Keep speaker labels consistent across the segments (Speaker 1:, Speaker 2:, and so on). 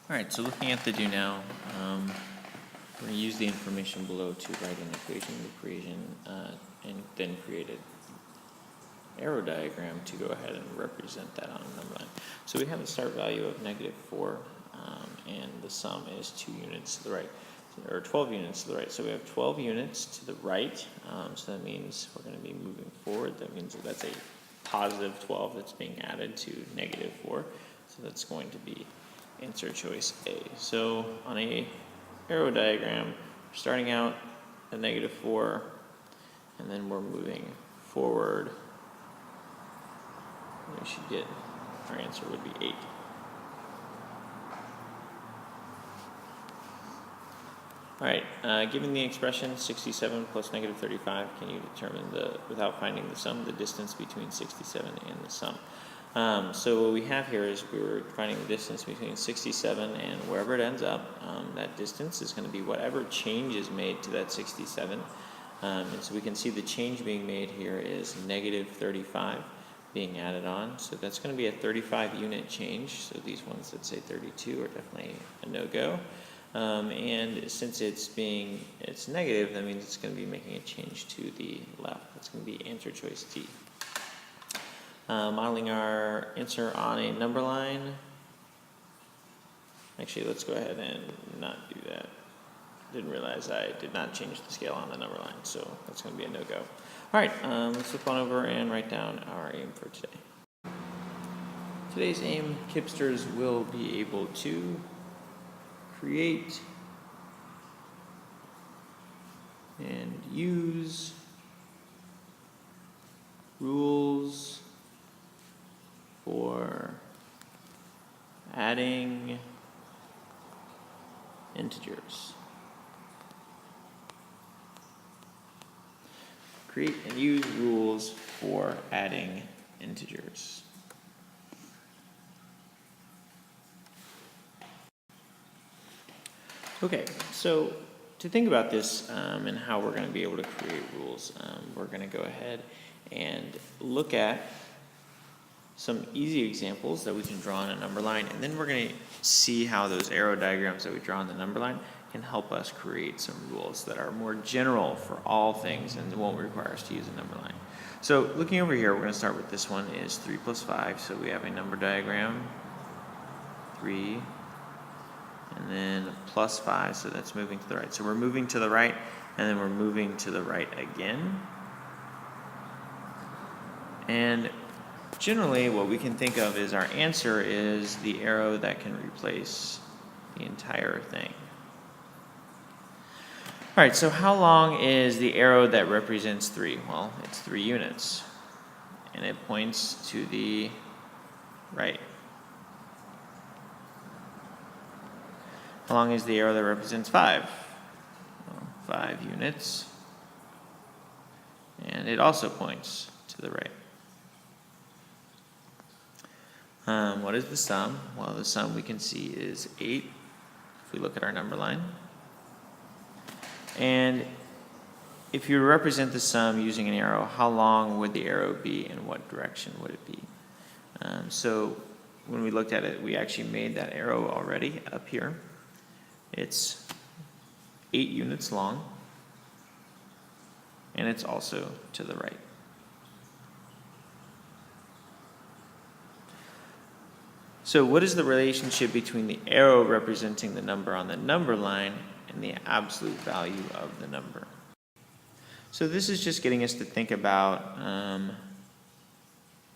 Speaker 1: All right, so looking at the do now, we're going to use the information below to write an equation, and then create an arrow diagram to go ahead and represent that on a number line. So we have a start value of -4, and the sum is 2 units to the right, or 12 units to the right. So we have 12 units to the right, so that means we're going to be moving forward. That means that that's a positive 12 that's being added to -4, so that's going to be answer choice A. So on a arrow diagram, we're starting out at -4, and then we're moving forward. We should get, our answer would be 8. All right, given the expression 67 plus -35, can you determine without finding the sum, the distance between 67 and the sum? So what we have here is we're finding the distance between 67 and wherever it ends up. That distance is going to be whatever change is made to that 67. And so we can see the change being made here is -35 being added on. So that's going to be a 35 unit change. So these ones that say 32 are definitely a no-go. And since it's negative, that means it's going to be making a change to the left. That's going to be answer choice D. Modeling our answer on a number line. Actually, let's go ahead and not do that. Didn't realize I did not change the scale on the number line, so that's going to be a no-go. All right, let's flip on over and write down our aim for today. Today's aim, Kipsters will be able to create and use rules for adding integers. Create and use rules for adding integers. Okay, so to think about this and how we're going to be able to create rules, we're going to go ahead and look at some easy examples that we can draw on a number line, and then we're going to see how those arrow diagrams that we draw on the number line can help us create some rules that are more general for all things and won't require us to use a number line. So looking over here, we're going to start with this one is 3 plus 5, so we have a number diagram, 3, and then plus 5, so that's moving to the right. So we're moving to the right, and then we're moving to the right again. And generally, what we can think of is our answer is the arrow that can replace the entire thing. All right, so how long is the arrow that represents 3? Well, it's 3 units, and it points to the right. How long is the arrow that represents 5? Well, 5 units, and it also points to the right. What is the sum? Well, the sum we can see is 8 if we look at our number line. And if you represent the sum using an arrow, how long would the arrow be and what direction would it be? So when we looked at it, we actually made that arrow already up here. It's 8 units long, and it's also to the right. So what is the relationship between the arrow representing the number on the number line and the absolute value of the number? So this is just getting us to think about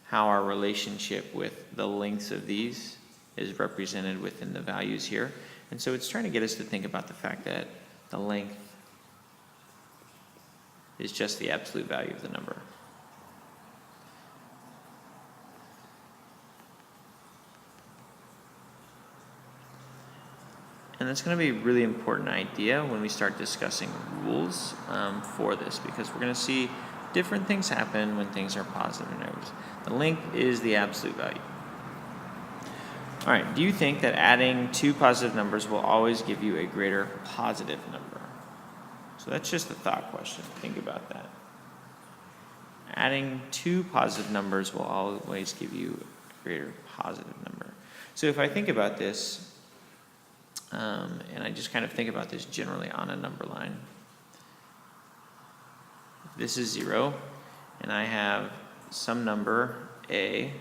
Speaker 1: how our relationship with the lengths of these is represented within the values here. And so it's trying to get us to think about the fact that the length is just the absolute value of the number. And that's going to be a really important idea when we start discussing rules for this, because we're going to see different things happen when things are positive and negatives. The length is the absolute value. All right, do you think that adding 2 positive numbers will always give you a greater positive number? So that's just a thought question. Think about that. Adding 2 positive numbers will always give you a greater positive number. So if I think about this, And I just kind of think about this generally on a number line. This is 0, and I have some number a,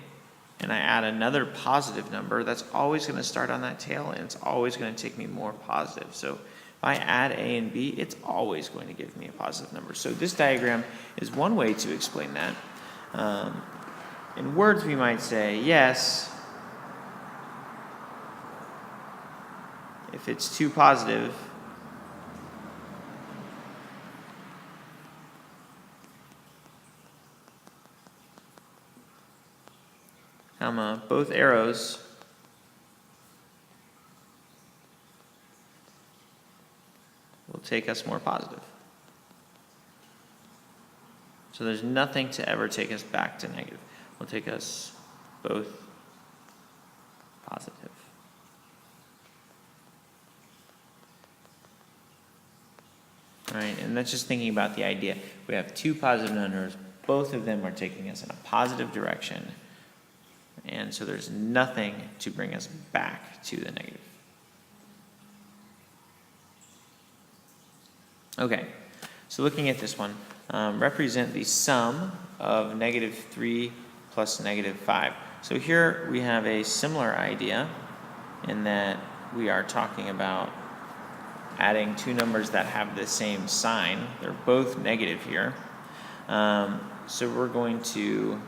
Speaker 1: and I add another positive number, that's always going to start on that tail, and it's always going to take me more positive. So if I add a and b, it's always going to give me a positive number. So this diagram is one way to explain that. In words, we might say, yes, if it's too positive, both arrows will take us more positive. So there's nothing to ever take us back to negative. Will take us both positive. All right, and that's just thinking about the idea. We have two positive numbers. Both of them are taking us in a positive direction. And so there's nothing to bring us back to the negative. Okay, so looking at this one, represent the sum of -3 plus -5. So here we have a similar idea in that we are talking about adding two numbers that have the same sign. They're both negative here. So we're going to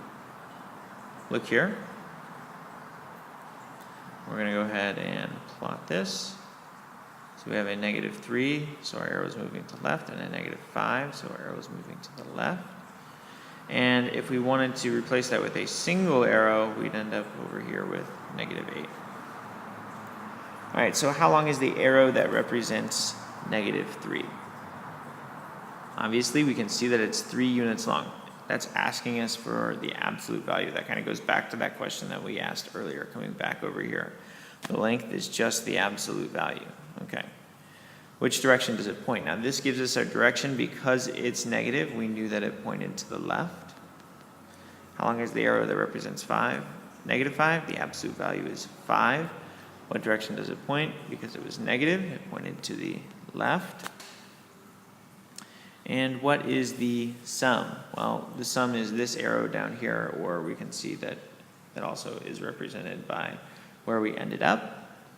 Speaker 1: look here. We're going to go ahead and plot this. So we have a -3, so our arrow is moving to the left, and a -5, so our arrow is moving to the left. And if we wanted to replace that with a single arrow, we'd end up over here with -8. All right, so how long is the arrow that represents -3? Obviously, we can see that it's 3 units long. That's asking us for the absolute value. That kind of goes back to that question that we asked earlier, coming back over here. The length is just the absolute value. Okay. Which direction does it point? Now, this gives us our direction because it's negative. We knew that it pointed to the left. How long is the arrow that represents 5? -5. The absolute value is 5. What direction does it point? Because it was negative, it pointed to the left. And what is the sum? Well, the sum is this arrow down here, or we can see that that also is represented by where we ended up,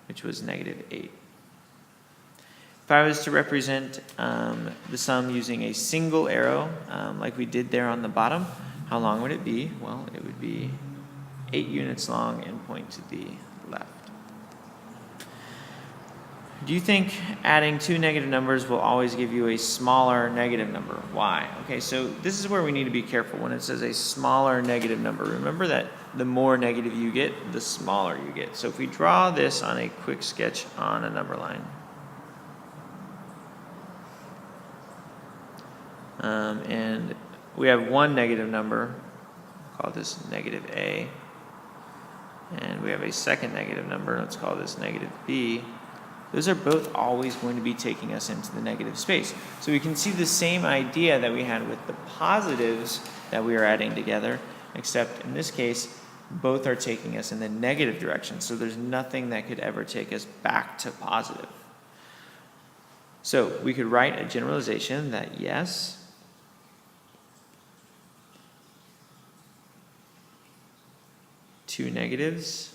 Speaker 1: which was -8. If I was to represent the sum using a single arrow, like we did there on the bottom, how long would it be? Well, it would be 8 units long and point to the left. Do you think adding two negative numbers will always give you a smaller negative number? Why? Okay, so this is where we need to be careful when it says a smaller negative number. Remember that the more negative you get, the smaller you get. So if we draw this on a quick sketch on a number line, and we have one negative number, we'll call this -a, and we have a second negative number, let's call this -b. Those are both always going to be taking us into the negative space. So we can see the same idea that we had with the positives that we are adding together, except in this case, both are taking us in the negative direction. So there's nothing that could ever take us back to positive. So we could write a generalization that yes, two negatives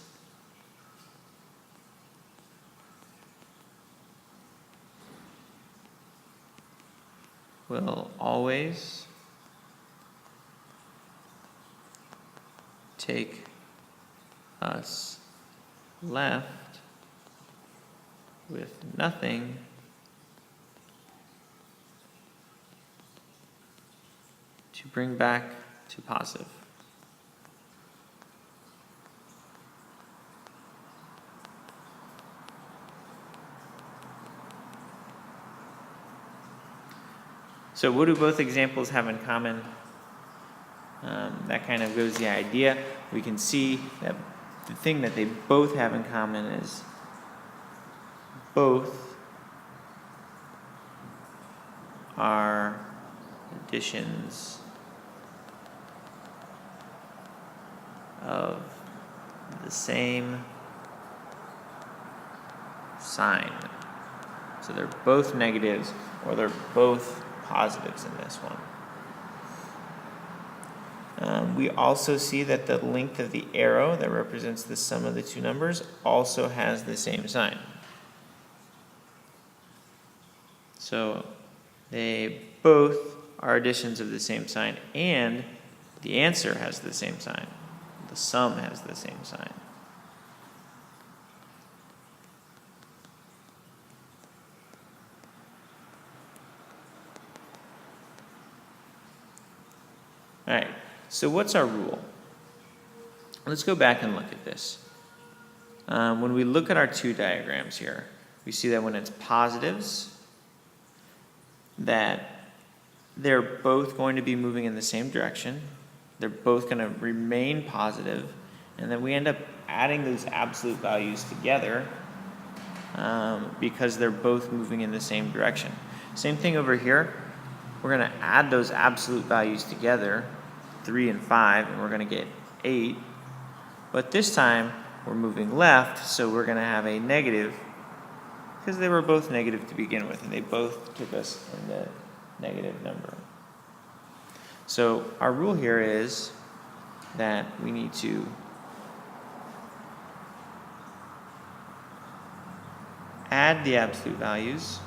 Speaker 1: will always take us left with nothing to bring back to positive. So what do both examples have in common? That kind of goes the idea. We can see that the thing that they both have in common is both are additions of the same sign. So they're both negatives or they're both positives in this one. We also see that the length of the arrow that represents the sum of the two numbers also has the same sign. So they both are additions of the same sign, and the answer has the same sign. The sum has the same sign. All right, so what's our rule? Let's go back and look at this. When we look at our two diagrams here, we see that when it's positives, that they're both going to be moving in the same direction. They're both going to remain positive, and then we end up adding those absolute values together because they're both moving in the same direction. Same thing over here. We're going to add those absolute values together, 3 and 5, and we're going to get 8. But this time, we're moving left, so we're going to have a negative, because they were both negative to begin with, and they both took us in the negative number. So our rule here is that we need to add the absolute values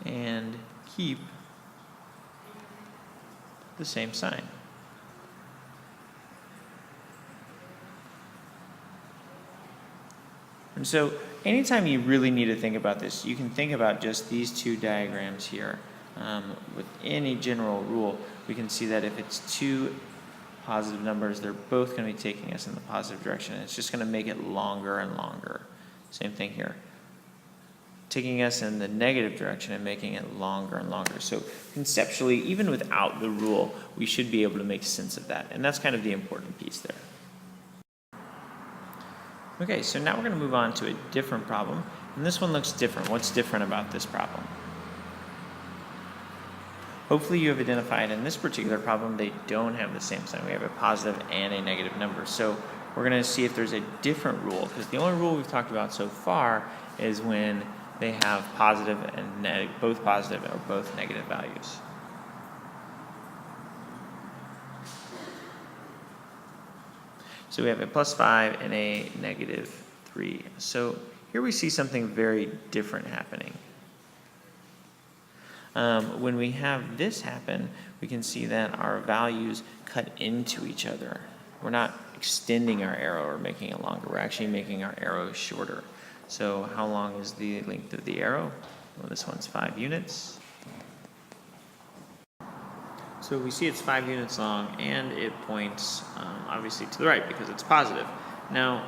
Speaker 1: and keep the same sign. And so anytime you really need to think about this, you can think about just these two diagrams here. With any general rule, we can see that if it's two positive numbers, they're both going to be taking us in the positive direction. It's just going to make it longer and longer. Same thing here. Taking us in the negative direction and making it longer and longer. So conceptually, even without the rule, we should be able to make sense of that. And that's kind of the important piece there. Okay, so now we're going to move on to a different problem. And this one looks different. What's different about this problem? Hopefully you have identified in this particular problem they don't have the same sign. We have a positive and a negative number. So we're going to see if there's a different rule, because the only rule we've talked about so far is when they have positive and both positive or both negative values. So we have a +5 and a -3. So here we see something very different happening. When we have this happen, we can see that our values cut into each other. We're not extending our arrow or making it longer. We're actually making our arrow shorter. So how long is the length of the arrow? Well, this one's 5 units. So we see it's 5 units long, and it points obviously to the right because it's positive. Now,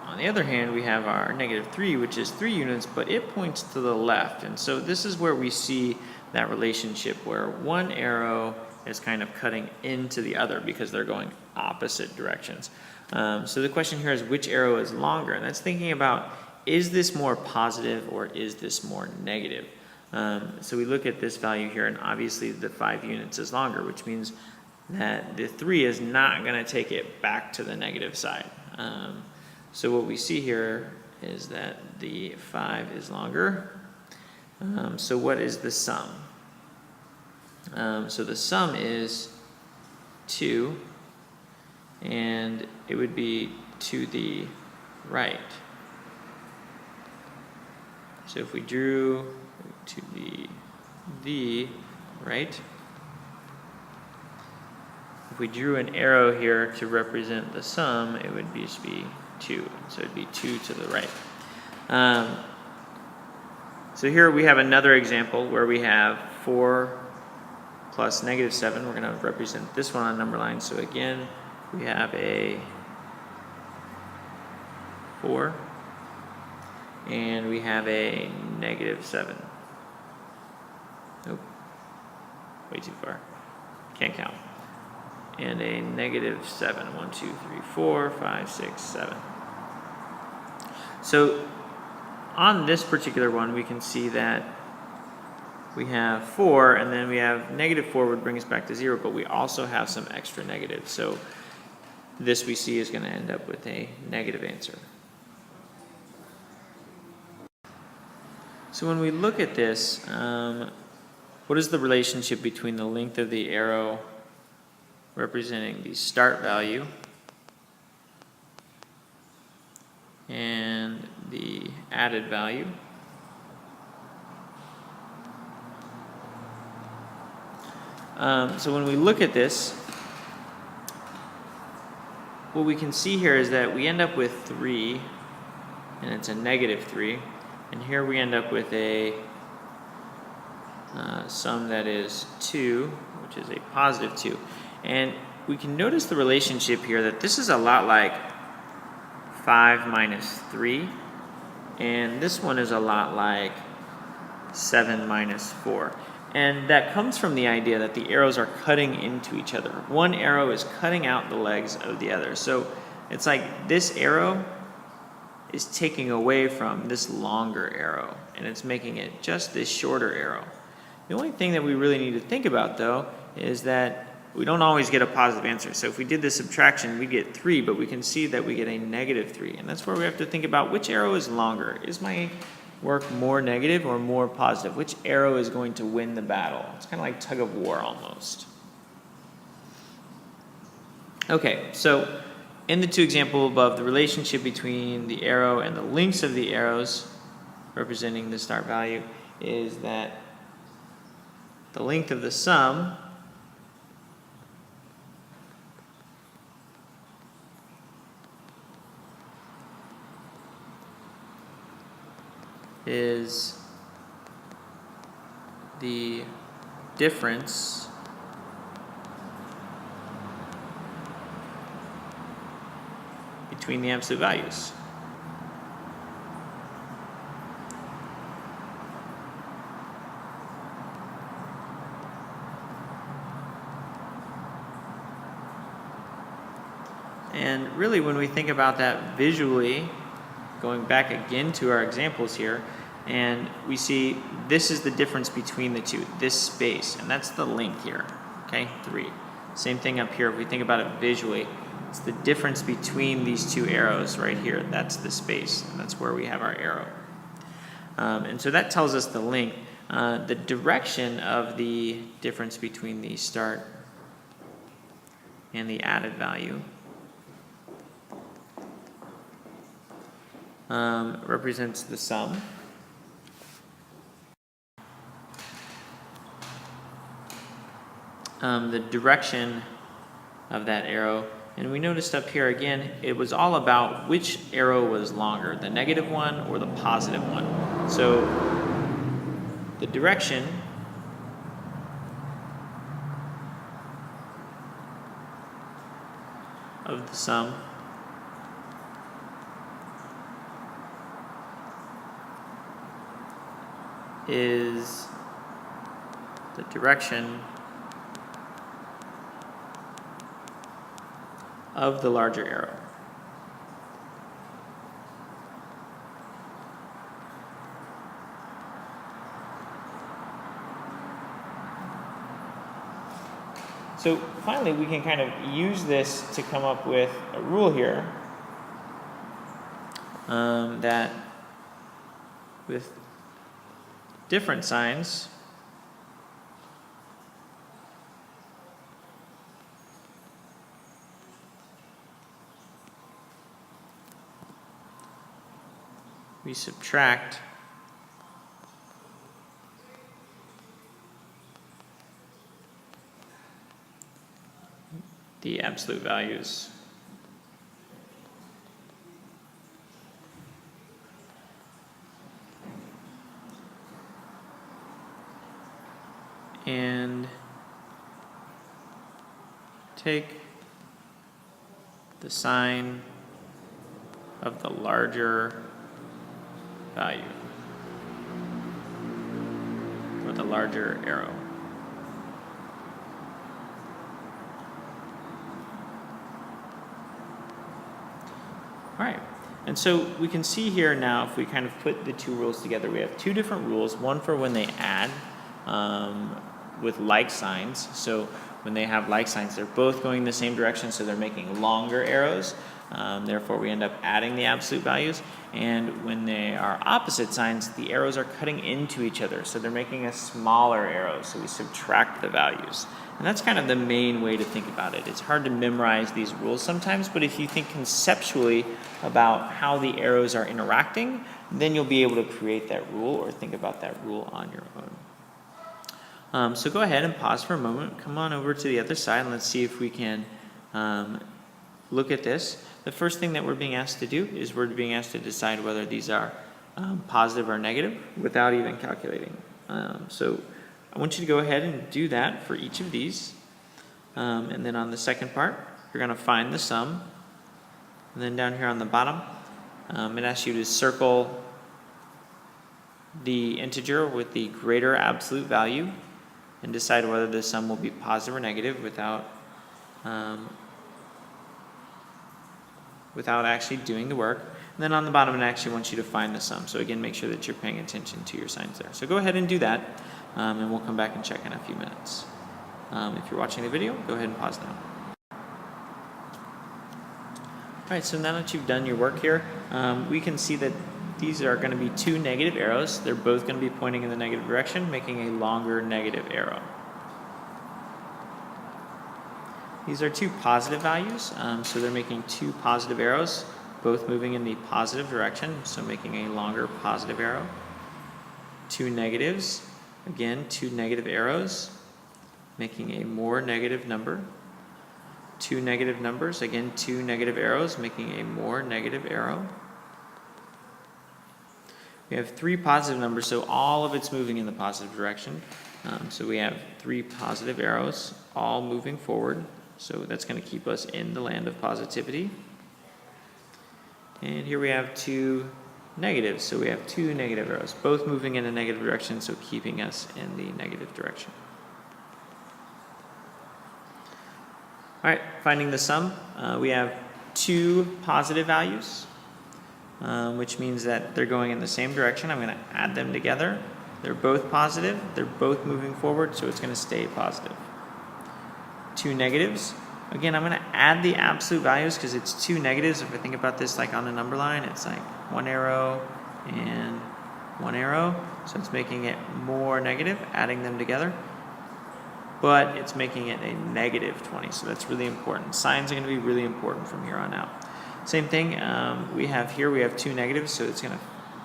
Speaker 1: on the other hand, we have our -3, which is 3 units, but it points to the left. And so this is where we see that relationship where one arrow is kind of cutting into the other because they're going opposite directions. So the question here is which arrow is longer? And that's thinking about, is this more positive or is this more negative? So we look at this value here, and obviously the 5 units is longer, which means that the 3 is not going to take it back to the negative side. So what we see here is that the 5 is longer. So what is the sum? So the sum is 2, and it would be to the right. So if we drew to the right, if we drew an arrow here to represent the sum, it would just be 2. So it'd be 2 to the right. So here we have another example where we have 4 plus -7. We're going to represent this one on number line. So again, we have a 4, and we have a -7. Nope, way too far. Can't count. And a -7. 1, 2, 3, 4, 5, 6, 7. So on this particular one, we can see that we have 4, and then we have -4 would bring us back to 0, but we also have some extra negatives. So this we see is going to end up with a negative answer. So when we look at this, what is the relationship between the length of the arrow representing the start value and the added value? So when we look at this, what we can see here is that we end up with 3, and it's a -3, and here we end up with a sum that is 2, which is a +2. And we can notice the relationship here that this is a lot like 5 minus 3, and this one is a lot like 7 minus 4. And that comes from the idea that the arrows are cutting into each other. One arrow is cutting out the legs of the other. So it's like this arrow is taking away from this longer arrow, and it's making it just this shorter arrow. The only thing that we really need to think about, though, is that we don't always get a positive answer. So if we did this subtraction, we'd get 3, but we can see that we get a -3. And that's where we have to think about which arrow is longer. Is my work more negative or more positive? Which arrow is going to win the battle? It's kind of like tug of war almost. Okay, so in the 2 example above, the relationship between the arrow and the lengths of the arrows representing the start value is that the length of the sum is the difference between the absolute values. And really, when we think about that visually, going back again to our examples here, and we see this is the difference between the two, this space, and that's the length here, okay, 3. Same thing up here, if we think about it visually, it's the difference between these 2 arrows right here. That's the space, and that's where we have our arrow. And so that tells us the length. The direction of the difference between the start and the added value represents the sum. The direction of that arrow, and we noticed up here again, it was all about which arrow was longer, the negative one or the positive one. So the direction of the sum is the direction of the larger arrow. So finally, we can kind of use this to come up with a rule here that with different signs, we subtract the absolute values. And take the sign of the larger value, or the larger arrow. All right, and so we can see here now, if we kind of put the 2 rules together, we have 2 different rules, one for when they add with like signs. So when they have like signs, they're both going the same direction, so they're making longer arrows. Therefore, we end up adding the absolute values. And when they are opposite signs, the arrows are cutting into each other, so they're making a smaller arrow, so we subtract the values. And that's kind of the main way to think about it. It's hard to memorize these rules sometimes, but if you think conceptually about how the arrows are interacting, then you'll be able to create that rule or think about that rule on your own. So go ahead and pause for a moment. Come on over to the other side and let's see if we can look at this. The first thing that we're being asked to do is we're being asked to decide whether these are positive or negative without even calculating. So I want you to go ahead and do that for each of these. And then on the second part, you're going to find the sum. And then down here on the bottom, it asks you to circle the integer with the greater absolute value and decide whether the sum will be positive or negative without actually doing the work. And then on the bottom, it actually wants you to find the sum. So again, make sure that you're paying attention to your signs there. So go ahead and do that, and we'll come back and check in a few minutes. If you're watching the video, go ahead and pause now. All right, so now that you've done your work here, we can see that these are going to be two negative arrows. They're both going to be pointing in the negative direction, making a longer negative arrow. These are two positive values, so they're making two positive arrows, both moving in the positive direction, so making a longer positive arrow. Two negatives, again, two negative arrows, making a more negative number. Two negative numbers, again, two negative arrows, making a more negative arrow. We have three positive numbers, so all of it's moving in the positive direction. So we have three positive arrows, all moving forward. So that's going to keep us in the land of positivity. And here we have two negatives, so we have two negative arrows, both moving in a negative direction, so keeping us in the negative direction. All right, finding the sum, we have two positive values, which means that they're going in the same direction. I'm going to add them together. They're both positive. They're both moving forward, so it's going to stay positive. Two negatives. Again, I'm going to add the absolute values because it's two negatives. If I think about this like on a number line, it's like one arrow and one arrow. So it's making it more negative, adding them together. But it's making it a negative 20, so that's really important. Signs are going to be really important from here on out. Same thing, we have two negatives, so it's going to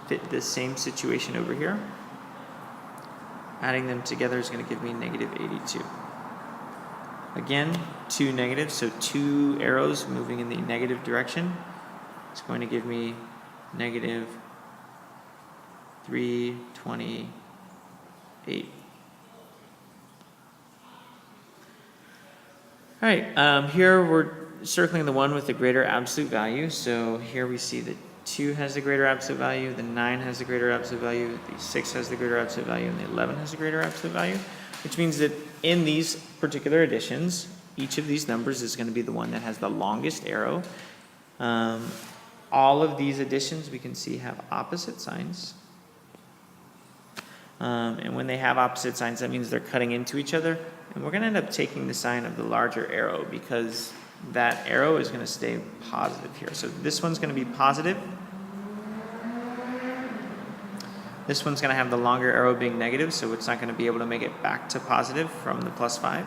Speaker 1: fit the same situation over here. Adding them together is going to give me negative 82. Again, two negatives, so two arrows moving in the negative direction. It's going to give me negative 328. All right, here we're circling the one with the greater absolute value. So here we see that 2 has the greater absolute value, the 9 has the greater absolute value, the 6 has the greater absolute value, and the 11 has the greater absolute value, which means that in these particular additions, each of these numbers is going to be the one that has the longest arrow. All of these additions we can see have opposite signs. And when they have opposite signs, that means they're cutting into each other. And we're going to end up taking the sign of the larger arrow because that arrow is going to stay positive here. So this one's going to be positive. This one's going to have the longer arrow being negative, so it's not going to be able to make it back to positive from the +5.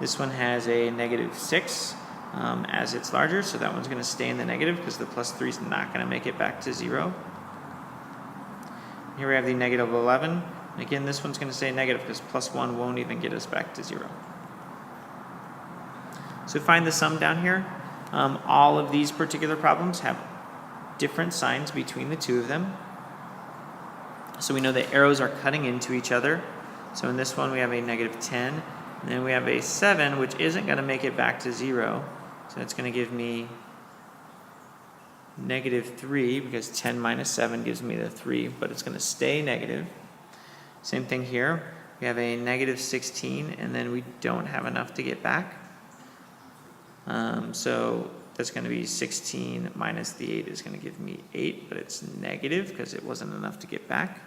Speaker 1: This one has a -6 as it's larger, so that one's going to stay in the negative because the +3 is not going to make it back to 0. Here we have the -11. Again, this one's going to stay negative because +1 won't even get us back to 0. So find the sum down here. All of these particular problems have different signs between the two of them. So we know the arrows are cutting into each other. So in this one we have a -10, and then we have a 7, which isn't going to make it back to 0. So it's going to give me -3 because 10 minus 7 gives me the 3, but it's going to stay negative. Same thing here. We have a -16, and then we don't have enough to get back. So
Speaker 2: that's going to be 16 minus the 8 is going to give me 8, but it's negative because it wasn't enough to get back.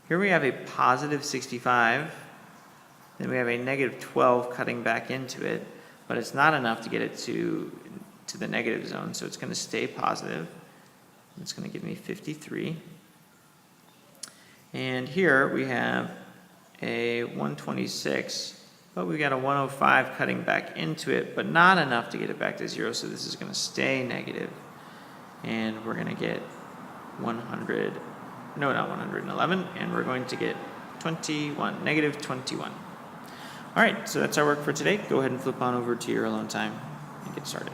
Speaker 2: Here we have a positive 65. Then we have a negative 12 cutting back into it, but it's not enough to get it to the negative zone, so it's going to stay positive. It's going to give me 53. And here we have a 126, but we got a 105 cutting back into it, but not enough to get it back to 0, so this is going to stay negative. And we're going to get 100, no, not 111, and we're going to get 21, negative 21. All right, so that's our work for today. Go ahead and flip on over to your alone time and get started.